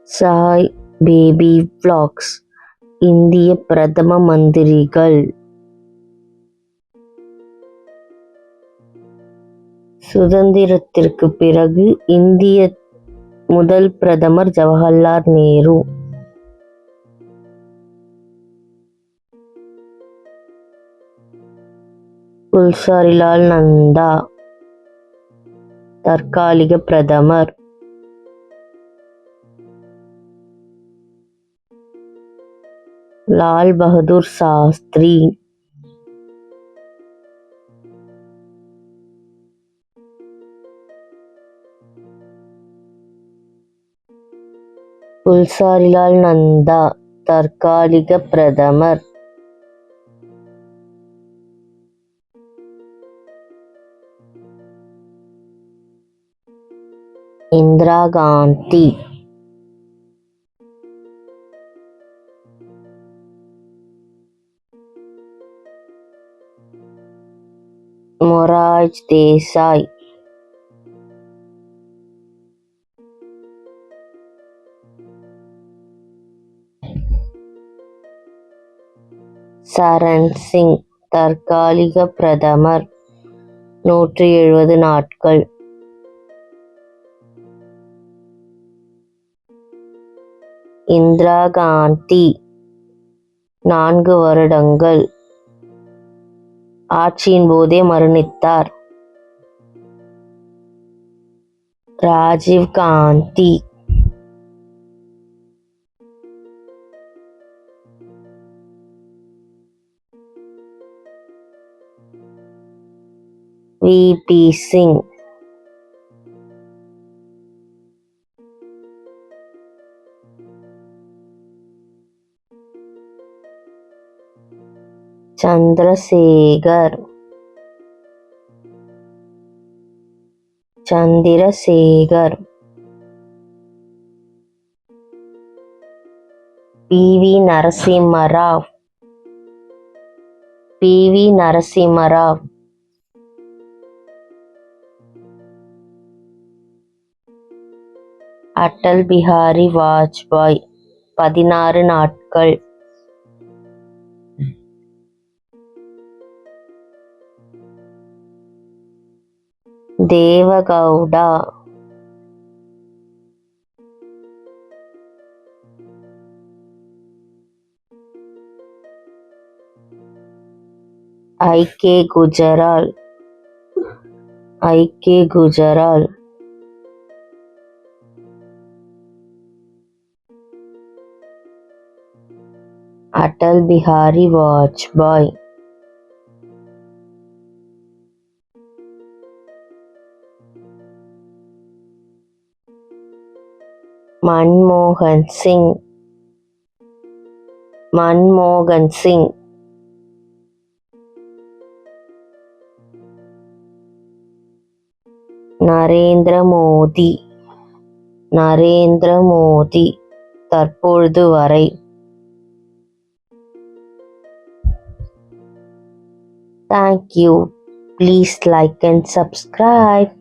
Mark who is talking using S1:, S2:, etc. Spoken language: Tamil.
S1: Sai baby vlogs. இந்திய பிரதம மந்திரிகள். சுதந்திரத்திற்கு பிறகு இந்திய முதல் பிரதமர் ஜவஹர்லால் நேரு. குல்சாரிலால் நந்தா தற்காலிக பிரதமர். லால் பகதூர் சாஸ்திரி. குல்சாரிலால் நந்தா தற்காலிக பிரதமர். இந்திரா காந்தி. மொரார்ஜி தேசாய். சரண் சிங் தற்காலிக பிரதமர் 170 நாட்கள். இந்திரா காந்தி 4 வருடங்கள் ஆட்சியின் போதே மரணித்தார். ராஜீவ் காந்தி. வி.பி. சிங். சந்திரசேகர். பி.வி. நரசிம்மராவ். அடல் பிஹாரி வாஜ்பாய் 16 நாட்கள். தேவகவுடா. ஐ.கே. குஜரால். அடல் பிஹாரி வாஜ்பாய். மன்மோகன் சிங். நரேந்திர மோடி தற்பொழுது வரை. Thank you. Please like and subscribe.